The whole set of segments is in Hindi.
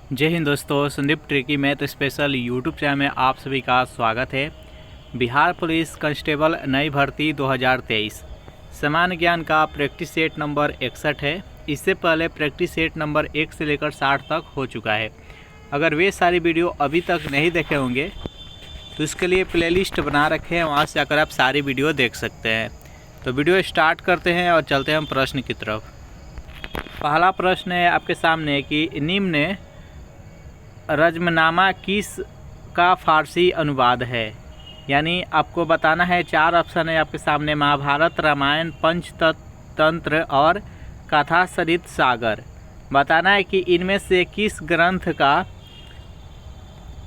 जय हिंद दोस्तों, Sandeep tricky math special YouTube channel में आप सभी का स्वागत है। बिहार पुलिस कांस्टेबल नई भर्ती 2023 सामान्य ज्ञान का प्रैक्टिस सेट नंबर 61 है। इससे पहले प्रैक्टिस सेट नंबर 1 से लेकर 60 तक हो चुका है। अगर वे सारी वीडियो अभी तक नहीं देखे होंगे तो इसके लिए प्लेलिस्ट बना रखे हैं, वहाँ से आकर आप सारी वीडियो देख सकते हैं। तो वीडियो स्टार्ट करते हैं और चलते हैं हम प्रश्न की तरफ। पहला प्रश्न है आपके सामने कि निम्न रज़्मनामा किस का फ़ारसी अनुवाद है। यानी आपको बताना है, 4 ऑप्शन है आपके सामने, महाभारत, रामायण, पंचतंत्र और कथा सरित सागर। बताना है कि इनमें से किस ग्रंथ का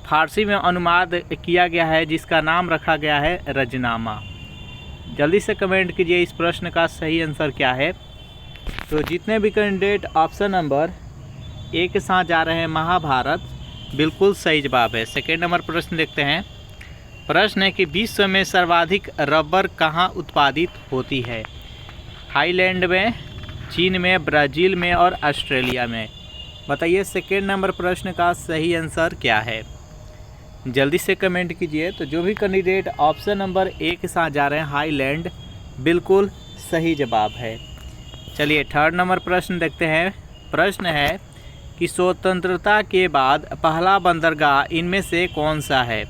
फ़ारसी में अनुवाद किया गया है जिसका नाम रखा गया है रज़्नामा। जल्दी से कमेंट कीजिए इस प्रश्न का सही आंसर क्या है। तो जितने भी कैंडिडेट ऑप्शन नंबर ए के साथ जा रहे हैं महाभारत, बिल्कुल सही जवाब है। सेकेंड नंबर प्रश्न देखते हैं। प्रश्न है कि विश्व में सर्वाधिक रबर कहाँ उत्पादित होती है। थाईलैंड में, चीन में, ब्राज़ील में और ऑस्ट्रेलिया में। बताइए सेकेंड नंबर प्रश्न का सही आंसर क्या है। जल्दी से कमेंट कीजिए। तो जो भी कैंडिडेट ऑप्शन नंबर ए के साथ जा रहे हैं थाईलैंड, बिल्कुल सही जवाब है। चलिए थर्ड नंबर प्रश्न देखते हैं। प्रश्न है कि स्वतंत्रता के बाद पहला बंदरगाह इनमें से कौन सा है।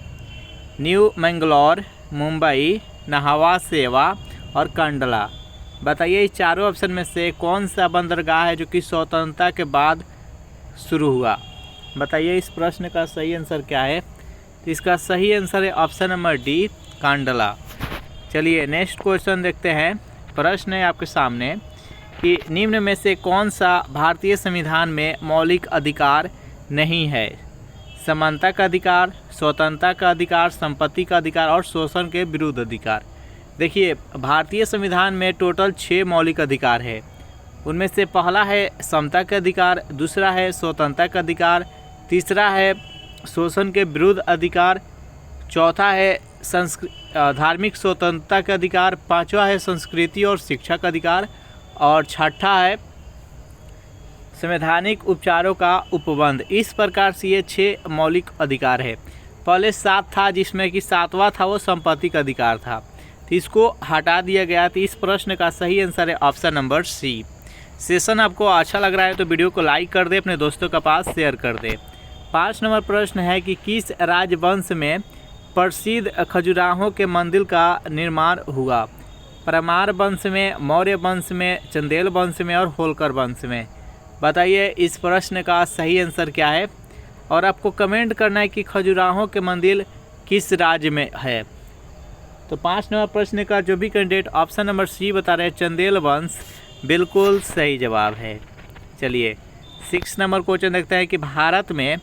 न्यू मैंगलोर, मुंबई, नाहवा सेवा और कंडला। बताइए इस चारों ऑप्शन में से कौन सा बंदरगाह है जो कि स्वतंत्रता के बाद शुरू हुआ। बताइए इस प्रश्न का सही आंसर क्या है। तो इसका सही आंसर है ऑप्शन नंबर डी, कंडला। चलिए नेक्स्ट क्वेश्चन देखते हैं। प्रश्न है आपके सामने कि निम्न में से कौन सा भारतीय संविधान में मौलिक अधिकार नहीं है। समानता का अधिकार, स्वतंत्रता का अधिकार, संपत्ति का अधिकार और शोषण के विरुद्ध अधिकार। देखिए भारतीय संविधान में टोटल 6 मौलिक अधिकार है। उनमें से पहला है समता का अधिकार, दूसरा है स्वतंत्रता का अधिकार, तीसरा है शोषण के विरुद्ध अधिकार, चौथा है धार्मिक स्वतंत्रता का अधिकार, पांचवा है संस्कृति और शिक्षा का अधिकार और छठा है संवैधानिक उपचारों का उपबंध। इस प्रकार से ये 6 मौलिक अधिकार है। पहले 7 था जिसमें कि 7वां था वो संपत्ति का अधिकार था, तो इसको हटा दिया गया। तो इस प्रश्न का सही आंसर है ऑप्शन नंबर सी। सेशन आपको अच्छा लग रहा है तो वीडियो को लाइक कर दे, अपने दोस्तों के पास शेयर कर दे। 5 नंबर प्रश्न है कि किस राजवंश में प्रसिद्ध खजुराहो के मंदिर का निर्माण हुआ। परमार वंश में, मौर्य वंश में, चंदेल वंश में और होलकर वंश में। बताइए इस प्रश्न का सही आंसर क्या है और आपको कमेंट करना है कि खजुराहो के मंदिर किस राज्य में है। तो 5 नंबर प्रश्न का जो भी कैंडिडेट ऑप्शन नंबर सी बता रहे हैं चंदेल वंश, बिल्कुल सही जवाब है। चलिए 6 नंबर क्वेश्चन देखते हैं कि भारत में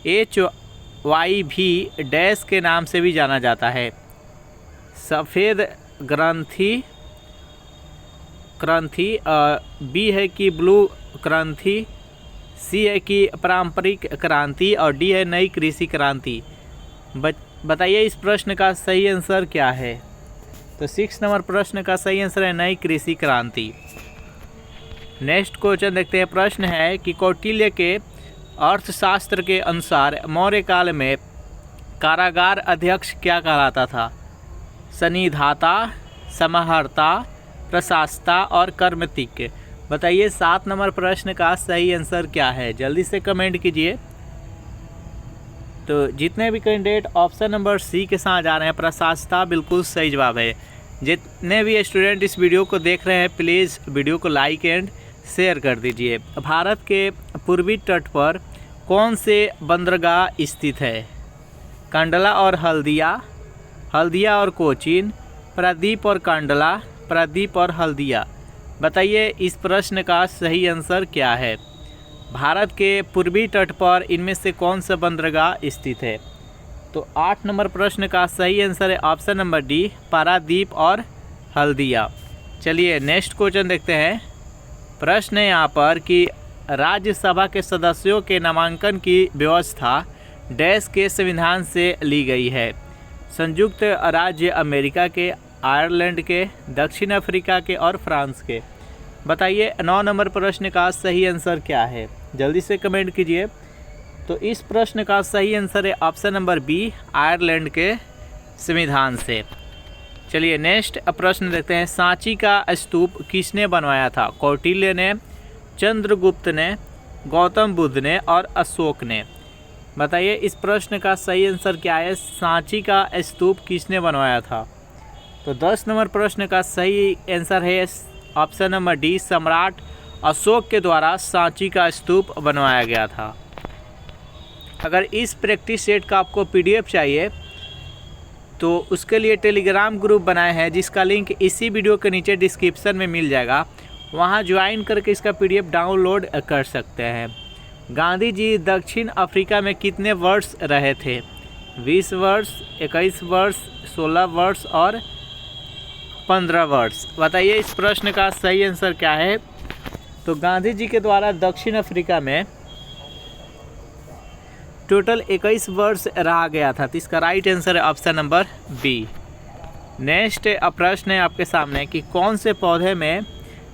HIV डैश के नाम से भी जाना जाता है। सफ़ेद ग्रंथि, बी है कि ब्लू क्रांति, सी है कि पारंपरिक क्रांति और डी है नई कृषि क्रांति। बताइए इस प्रश्न का सही आंसर क्या है। तो 6 नंबर प्रश्न का सही आंसर है नई कृषि क्रांति। नेक्स्ट क्वेश्चन देखते हैं। प्रश्न है कि कौटिल्य के अर्थशास्त्र के अनुसार मौर्य काल में कारागार अध्यक्ष क्या कहलाता था। सन्निधाता, समाहर्ता, प्रशासता और कर्मतिज्ञ। बताइए 7 नंबर प्रश्न का सही आंसर क्या है। जल्दी से कमेंट कीजिए। तो जितने भी कैंडिडेट ऑप्शन नंबर सी के साथ जा रहे हैं प्रशासता, बिल्कुल सही जवाब है। जितने भी स्टूडेंट इस वीडियो को देख रहे हैं प्लीज़ वीडियो को लाइक एंड शेयर कर दीजिए। भारत के पूर्वी तट पर कौन से बंदरगाह स्थित है। कंडला और हल्दिया, हल्दिया और कोचीन, प्रायद्वीप और कंडला, प्रायद्वीप और हल्दिया। बताइए इस प्रश्न का सही आंसर क्या है। भारत के पूर्वी तट पर इनमें से कौन सा बंदरगाह स्थित है। तो 8 नंबर प्रश्न का सही आंसर है ऑप्शन नंबर डी, पारादीप और हल्दिया। चलिए नेक्स्ट क्वेश्चन देखते हैं। प्रश्न है यहाँ पर कि राज्यसभा के सदस्यों के नामांकन की व्यवस्था डैश के संविधान से ली गई है। संयुक्त राज्य अमेरिका के, आयरलैंड के, दक्षिण अफ्रीका के और फ्रांस के। बताइए 9 नंबर प्रश्न का सही आंसर क्या है। जल्दी से कमेंट कीजिए। तो इस प्रश्न का सही आंसर है ऑप्शन नंबर बी, आयरलैंड के संविधान से। चलिए नेक्स्ट प्रश्न देखते हैं। सांची का स्तूप किसने बनवाया था? कौटिल्य ने, चंद्रगुप्त ने, गौतम बुद्ध ने और अशोक ने। बताइए इस प्रश्न का सही आंसर क्या है? सांची का स्तूप किसने बनवाया था? तो 10 नंबर प्रश्न का सही आंसर है ऑप्शन नंबर डी, सम्राट अशोक के द्वारा सांची का स्तूप बनवाया गया था। अगर इस प्रैक्टिस सेट का आपको PDF चाहिए तो उसके लिए टेलीग्राम ग्रुप बनाए हैं जिसका लिंक इसी वीडियो के नीचे डिस्क्रिप्शन में मिल जाएगा। वहां ज्वाइन करके इसका PDF डाउनलोड कर सकते हैं। गांधी जी दक्षिण अफ्रीका में कितने वर्ष रहे थे? 20 वर्ष, 21 वर्ष, 16 वर्ष और 15 वर्ष। बताइए इस प्रश्न का सही आंसर क्या है? तो गांधी जी के द्वारा दक्षिण अफ्रीका में टोटल 21 वर्ष रहा गया था। तो इसका राइट आंसर है ऑप्शन नंबर बी। नेक्स्ट प्रश्न है आपके सामने कि कौन से पौधे में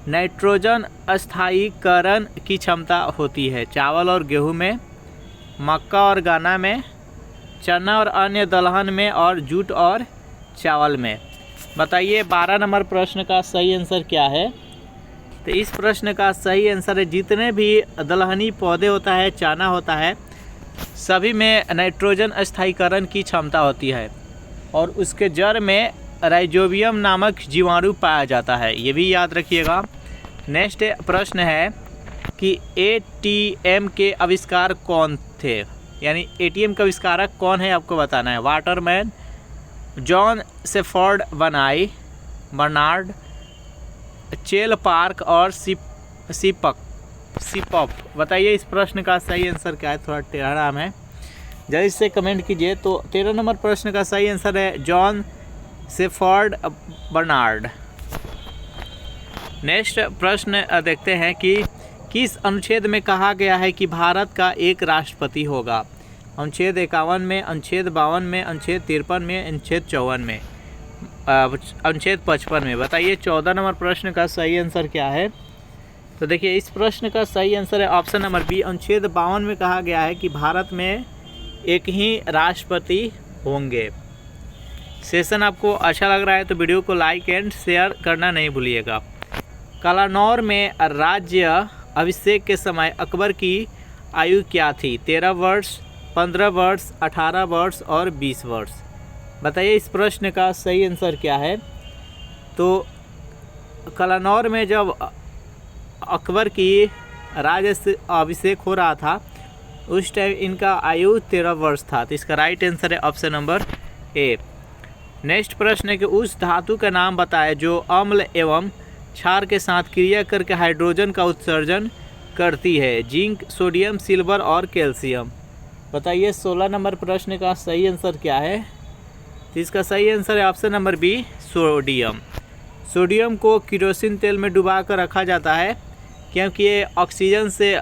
नाइट्रोजन स्थायीकरण की क्षमता होती है? चावल और गेहूं में, मक्का और गन्ना में, चना और अन्य दलहन में और जूट और चावल में। बताइए 12 नंबर प्रश्न का सही आंसर क्या है? तो इस प्रश्न का सही आंसर है जितने भी दलहनी पौधे होता है, चना होता है, सभी में नाइट्रोजन स्थायीकरण की क्षमता होती है और उसके जड़ में राइजोबियम नामक जीवाणु पाया जाता है, ये भी याद रखिएगा। नेक्स्ट प्रश्न है कि ATM के आविष्कार कौन थे? यानी ATM का आविष्कारक कौन है आपको बताना है। वाटरमैन, जॉन सेफर्ड बर्नार्ड, चेल पार्क और सिपॉप। बताइए इस प्रश्न का सही आंसर क्या है? थोड़ा टेढ़ा नाम है, जल्दी से कमेंट कीजिए। तो 13 नंबर प्रश्न का सही आंसर है जॉन सेफर्ड बर्नार्ड। नेक्स्ट प्रश्न देखते हैं कि किस अनुच्छेद में कहा गया है कि भारत का एक राष्ट्रपति होगा? अनुच्छेद 51 में, अनुच्छेद 52 में, अनुच्छेद 53 में, अनुच्छेद 54 में, अनुच्छेद 55 में। बताइए 14 नंबर प्रश्न का सही आंसर क्या है? तो देखिए इस प्रश्न का सही आंसर है ऑप्शन नंबर बी। अनुच्छेद 52 में कहा गया है कि भारत में एक ही राष्ट्रपति होंगे। सेशन आपको अच्छा लग रहा है तो वीडियो को लाइक एंड शेयर करना नहीं भूलिएगा। कलानौर में राज्य अभिषेक के समय अकबर की आयु क्या थी? 13 वर्ष, 15 वर्ष, 18 वर्ष और 20 वर्ष। बताइए इस प्रश्न का सही आंसर क्या है? तो कलानौर में जब अकबर की राज्य अभिषेक हो रहा था उस टाइम इनका आयु 13 वर्ष था। तो इसका राइट आंसर है ऑप्शन नंबर ए। नेक्स्ट प्रश्न है कि उस धातु का नाम बताएं जो अम्ल एवं क्षार के साथ क्रिया करके हाइड्रोजन का उत्सर्जन करती है। जिंक, सोडियम, सिल्वर और कैल्शियम। बताइए 16 नंबर प्रश्न का सही आंसर क्या है? तो इसका सही आंसर है option number b, sodium. Sodium को केरोसिन तेल में डुबा कर रखा जाता है क्योंकि ये ऑक्सीजन से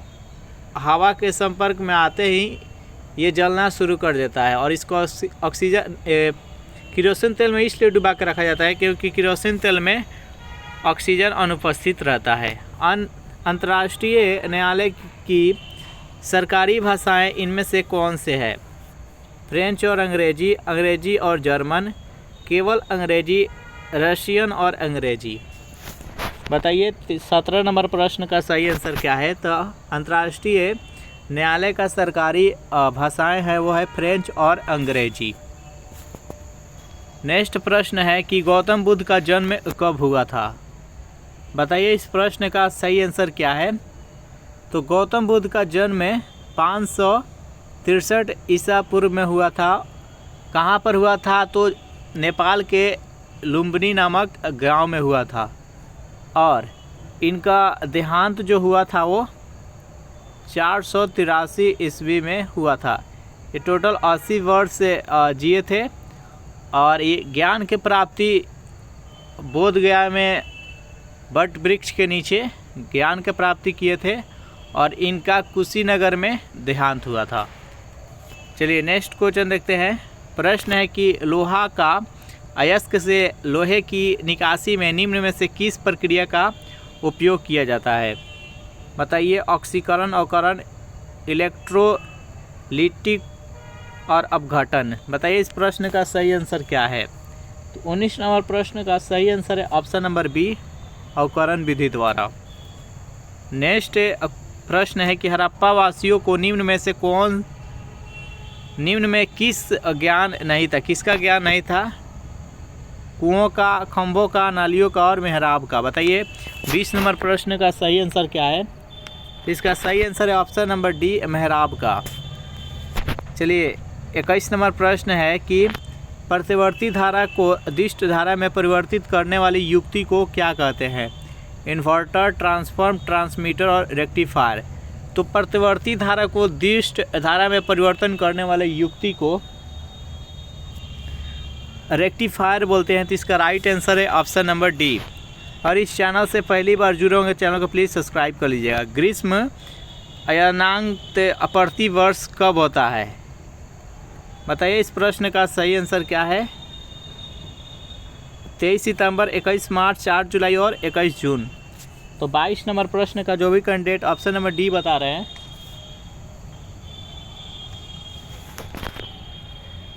हवा के संपर्क में आते ही ये जलना शुरू कर देता है और इसको ऑक्सीजन केरोसिन तेल में इसलिए डुबा कर रखा जाता है क्योंकि केरोसिन तेल में ऑक्सीजन अनुपस्थित रहता है। अंतर्राष्ट्रीय न्यायालय की सरकारी भाषाएं इनमें से कौन से है? फ्रेंच और अंग्रेजी, अंग्रेजी और जर्मन, केवल अंग्रेजी, रशियन और अंग्रेजी। बताइए 17 नंबर प्रश्न का सही आंसर क्या है? तो अंतर्राष्ट्रीय न्यायालय का सरकारी भाषाएं है वो है फ्रेंच और अंग्रेजी। नेक्स्ट प्रश्न है कि गौतम बुद्ध का जन्म कब हुआ था? बताइए इस प्रश्न का सही आंसर क्या है? तो गौतम बुद्ध का जन्म 563 ईसा पूर्व में हुआ था। कहाँ पर हुआ था? तो नेपाल के लुम्बिनी नामक गांव में हुआ था और इनका देहांत जो हुआ था वो 483 ईस्वी में हुआ था। ये टोटल 80 वर्ष से जिए थे और ये ज्ञान की प्राप्ति बोध गया में बट वृक्ष के नीचे ज्ञान की प्राप्ति किए थे और इनका कुशीनगर में देहांत हुआ था। चलिए नेक्स्ट क्वेश्चन देखते हैं। प्रश्न है कि लोहा का अयस्क से लोहे की निकासी में निम्न में से किस प्रक्रिया का उपयोग किया जाता है? बताइए ऑक्सीकरण, अवकरण, लिट्टी और अपघटन। बताइए इस प्रश्न का सही आंसर क्या है। तो 19 नंबर प्रश्न का सही आंसर है ऑप्शन नंबर बी, अवकरण विधि द्वारा। नेक्स्ट प्रश्न है कि हड़प्पा वासियों को निम्न में किस ज्ञान नहीं था, किसका ज्ञान नहीं था? कुओं का, खंभों का, नालियों का और मेहराब का। बताइए 20 नंबर प्रश्न का सही आंसर क्या है। इसका सही आंसर है ऑप्शन नंबर डी, मेहराब का। चलिए 21 नंबर प्रश्न है कि प्रतिवर्ती धारा को दिष्ट धारा में परिवर्तित करने वाली युक्ति को क्या कहते हैं? इन्वर्टर, ट्रांसफॉर्म, ट्रांसमीटर और रेक्टिफायर। तो प्रतिवर्ती धारा को दिष्ट धारा में परिवर्तन करने वाले युक्ति को रेक्टिफायर बोलते हैं। तो इसका राइट आंसर है ऑप्शन नंबर डी। और इस चैनल से पहली बार जुड़े होंगे, चैनल को प्लीज़ सब्सक्राइब कर लीजिएगा। ग्रीष्म अयनांत अप्रति वर्ष कब होता है? बताइए इस प्रश्न का सही आंसर क्या है। 23 सितंबर, 21 मार्च, 4 जुलाई और 21 जून। तो 22 नंबर प्रश्न का जो भी कैंडिडेट ऑप्शन नंबर डी बता रहे हैं,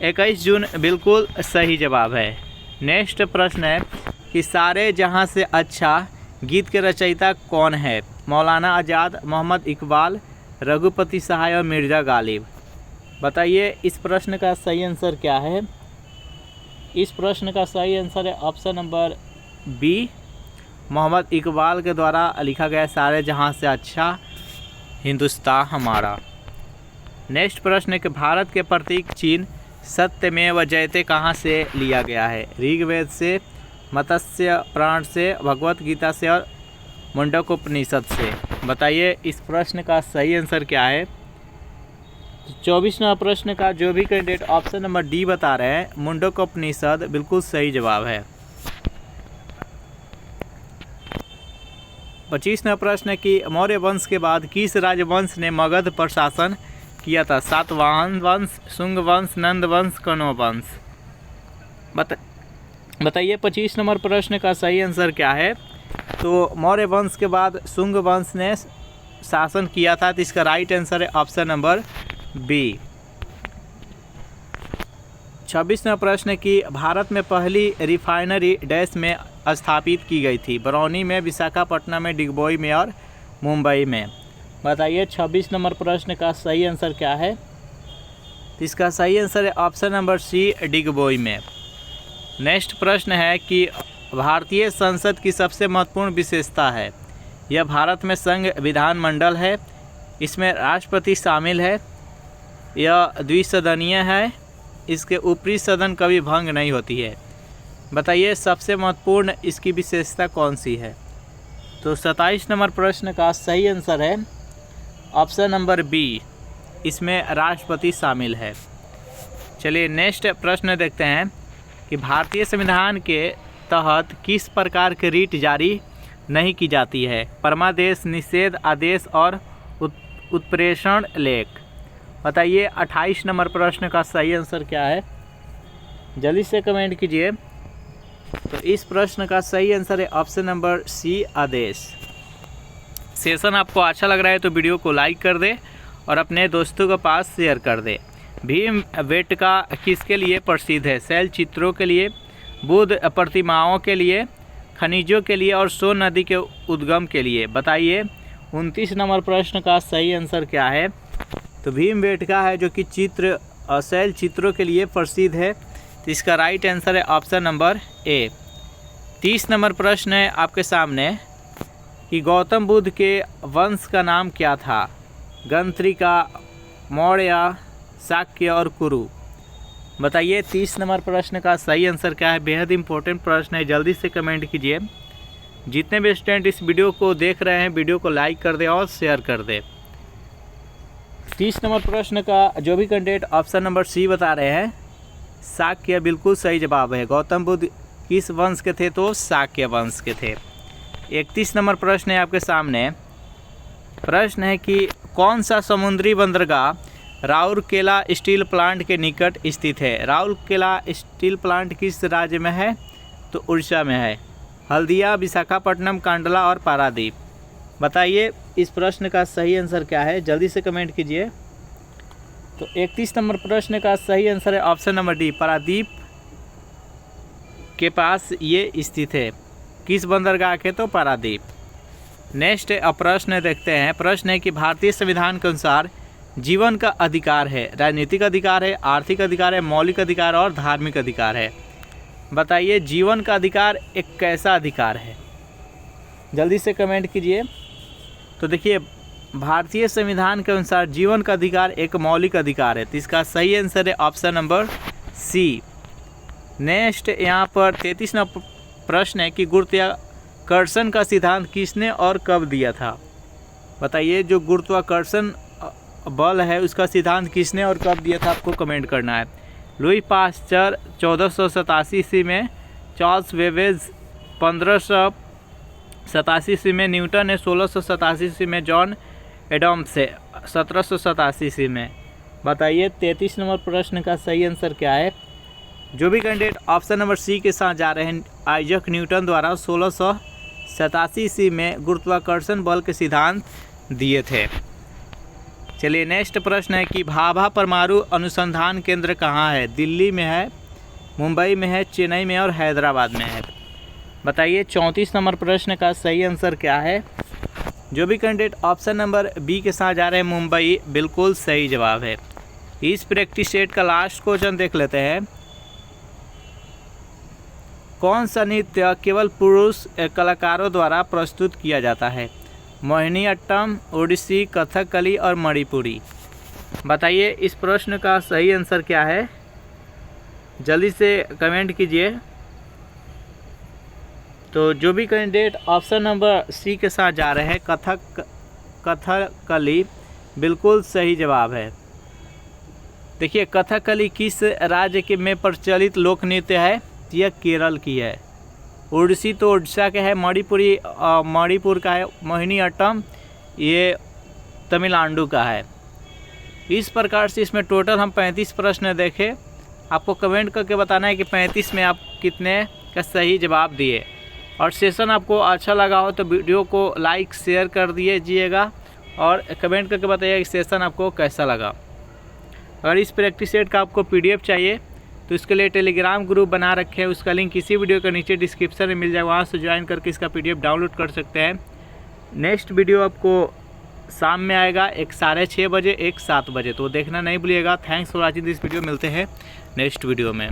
21 जून बिल्कुल सही जवाब है। नेक्स्ट प्रश्न है कि सारे जहां से अच्छा गीत के रचयिता कौन है? मौलाना आज़ाद, मोहम्मद इकबाल, रघुपति सहाय और मिर्ज़ा गालिब। बताइए इस प्रश्न का सही आंसर क्या है। इस प्रश्न का सही आंसर है option number b, Muhammad Iqbal के द्वारा लिखा गया सारे जहां से अच्छा हिंदुस्तान हमारा। नेक्स्ट प्रश्न है कि भारत के प्रतीक चिन्ह सत्यमेव जयते कहाँ से लिया गया है? ऋग्वेद से, मत्स्य पुराण से, भगवत गीता से और मुंडकोपनिषद से। बताइए इस प्रश्न का सही आंसर क्या है। 24 नंबर प्रश्न का जो भी कैंडिडेट ऑप्शन नंबर डी बता रहे हैं, मुंडकोपनिषद बिल्कुल सही जवाब है। 25 नंबर प्रश्न कि मौर्य वंश के बाद किस राजवंश ने मगध पर शासन किया था? सातवाहन वंश, शुंग वंश, नंद वंश, कण्व वंश। बताइए 25 नंबर प्रश्न का सही आंसर क्या है। तो मौर्य वंश के बाद शुंग वंश ने शासन किया था। तो इसका राइट आंसर है ऑप्शन नंबर बी। 26 नंबर प्रश्न कि भारत में पहली रिफाइनरी डैश में स्थापित की गई थी? बरौनी में, विशाखापट्टनम में, डिगबोई में और मुंबई में। बताइए 26 नंबर प्रश्न का सही आंसर क्या है। इसका सही आंसर है ऑप्शन नंबर सी, डिगबोई में। नेक्स्ट प्रश्न है कि भारतीय संसद की सबसे महत्वपूर्ण विशेषता है? यह भारत में संघ विधानमंडल है, इसमें राष्ट्रपति शामिल है, यह द्विसदनीय है, इसके ऊपरी सदन कभी भंग नहीं होती है। बताइए सबसे महत्वपूर्ण इसकी विशेषता कौन सी है। तो 27 नंबर प्रश्न का सही आंसर है ऑप्शन नंबर बी, इसमें राष्ट्रपति शामिल है। चलिए नेक्स्ट प्रश्न देखते हैं कि भारतीय संविधान के तहत किस प्रकार की रीट जारी नहीं की जाती है? परमादेश, निषेध आदेश और उत्प्रेषण लेख। बताइए 28 नंबर प्रश्न का सही आंसर क्या है। जल्दी से कमेंट कीजिए। तो इस प्रश्न का सही आंसर है ऑप्शन नंबर सी, आदेश। सेशन आपको अच्छा लग रहा है तो वीडियो को लाइक कर दे और अपने दोस्तों के पास शेयर कर दे। भीमबेटका किसके लिए प्रसिद्ध है? शैल चित्रों के लिए, बुद्ध प्रतिमाओं के लिए, खनिजों के लिए और सोन नदी के उद्गम के लिए। बताइए 29 नंबर प्रश्न का सही आंसर क्या है। तो भीमबेटका है जो कि चित्र और शैल चित्रों के लिए प्रसिद्ध है। तो इसका राइट आंसर है ऑप्शन नंबर ए। 30 नंबर प्रश्न है आपके सामने कि गौतम बुद्ध के वंश का नाम क्या था? गंत्रिका, मौर्य, शाक्य और कुरु। बताइए 30 नंबर प्रश्न का सही आंसर क्या है। बेहद इंपॉर्टेंट प्रश्न है, जल्दी से कमेंट कीजिए। जितने भी स्टूडेंट इस वीडियो को देख रहे हैं वीडियो को लाइक कर दे और शेयर कर दे। 30 नंबर प्रश्न का जो भी कैंडिडेट ऑप्शन नंबर सी बता रहे हैं, शाक्य बिल्कुल सही जवाब है। गौतम बुद्ध किस वंश के थे? तो शाक्य वंश के थे। 31 नंबर प्रश्न है आपके सामने। प्रश्न है कि कौन सा समुद्री बंदरगाह राउरकेला स्टील प्लांट के निकट स्थित है? राउरकेला स्टील प्लांट किस राज्य में है? तो उड़ीसा में है। हल्दिया, विशाखापट्टनम, कांडला और पारादीप। बताइए इस प्रश्न का सही आंसर क्या है। जल्दी से कमेंट कीजिए। तो 31 नंबर प्रश्न का सही आंसर है ऑप्शन नंबर डी, पारादीप के पास ये स्थित है। किस बंदरगाह के? तो पारादीप। नेक्स्ट प्रश्न देखते हैं। प्रश्न है कि भारतीय संविधान के अनुसार जीवन का अधिकार है, राजनीतिक अधिकार है, आर्थिक अधिकार है, मौलिक अधिकार और धार्मिक अधिकार है। बताइए जीवन का अधिकार एक कैसा अधिकार है? जल्दी से कमेंट कीजिए। तो देखिए भारतीय संविधान के अनुसार जीवन का अधिकार एक मौलिक अधिकार है, तो इसका सही आंसर है ऑप्शन नंबर सी। नेक्स्ट यहाँ पर 33 नंबर प्रश्न है कि गुरुत्वाकर्षण का सिद्धांत किसने और कब दिया था? बताइए जो गुरुत्वाकर्षण बल है उसका सिद्धांत किसने और कब दिया था, आपको कमेंट करना है। लुई पास्चर 1487 ईस्वी में, चार्ल्स वेबेज 1587 ईस्वी में, न्यूटन ने 1687 ईस्वी में, जॉन एडम्स से 1787 ईस्वी में। बताइए 33 नंबर प्रश्न का सही आंसर क्या है? जो भी कैंडिडेट ऑप्शन नंबर सी के साथ जा रहे हैं, आइजक न्यूटन द्वारा 1687 ईस्वी में गुरुत्वाकर्षण बल के सिद्धांत दिए थे। चलिए नेक्स्ट प्रश्न है कि भाभा परमाणु अनुसंधान केंद्र कहाँ है? दिल्ली में है, मुंबई में है, चेन्नई में और हैदराबाद में है। बताइए 34 नंबर प्रश्न का सही आंसर क्या है? जो भी कैंडिडेट ऑप्शन नंबर बी के साथ जा रहे हैं, मुंबई, बिल्कुल सही जवाब है। इस प्रैक्टिस सेट का लास्ट क्वेश्चन देख लेते हैं। कौन सा नृत्य केवल पुरुष कलाकारों द्वारा प्रस्तुत किया जाता है? मोहिनीअट्टम, ओडिसी, कथकली और मणिपुरी। बताइए इस प्रश्न का सही आंसर क्या है? जल्दी से कमेंट कीजिए। तो जो भी कैंडिडेट ऑप्शन नंबर सी के साथ जा रहे हैं, कथकली, बिल्कुल सही जवाब है। देखिए कथकली किस राज्य के में प्रचलित लोक नृत्य है? यह केरल की है। ओडिसी तो उड़ीसा के है, मणिपुर का है, मोहिनीअट्टम ये तमिलनाडु का है। इस प्रकार से इसमें टोटल हम 35 प्रश्न देखे। आपको कमेंट करके बताना है कि 35 में आप कितने का सही जवाब दिए। और सेशन आपको अच्छा लगा हो तो वीडियो को लाइक शेयर कर दीजिएगा और कमेंट करके बताइए कि सेशन आपको कैसा लगा। अगर इस प्रैक्टिस सेट का आपको PDF चाहिए तो इसके लिए टेलीग्राम ग्रुप बना रखे हैं, उसका लिंक इसी वीडियो के नीचे डिस्क्रिप्शन में मिल जाएगा, वहाँ से ज्वाइन करके इसका PDF डाउनलोड कर सकते हैं। नेक्स्ट वीडियो आपको शाम में आएगा, एक 6:30 बजे, एक 7 बजे, तो देखना नहीं भूलिएगा। Thanks for watching this video. मिलते हैं नेक्स्ट वीडियो में।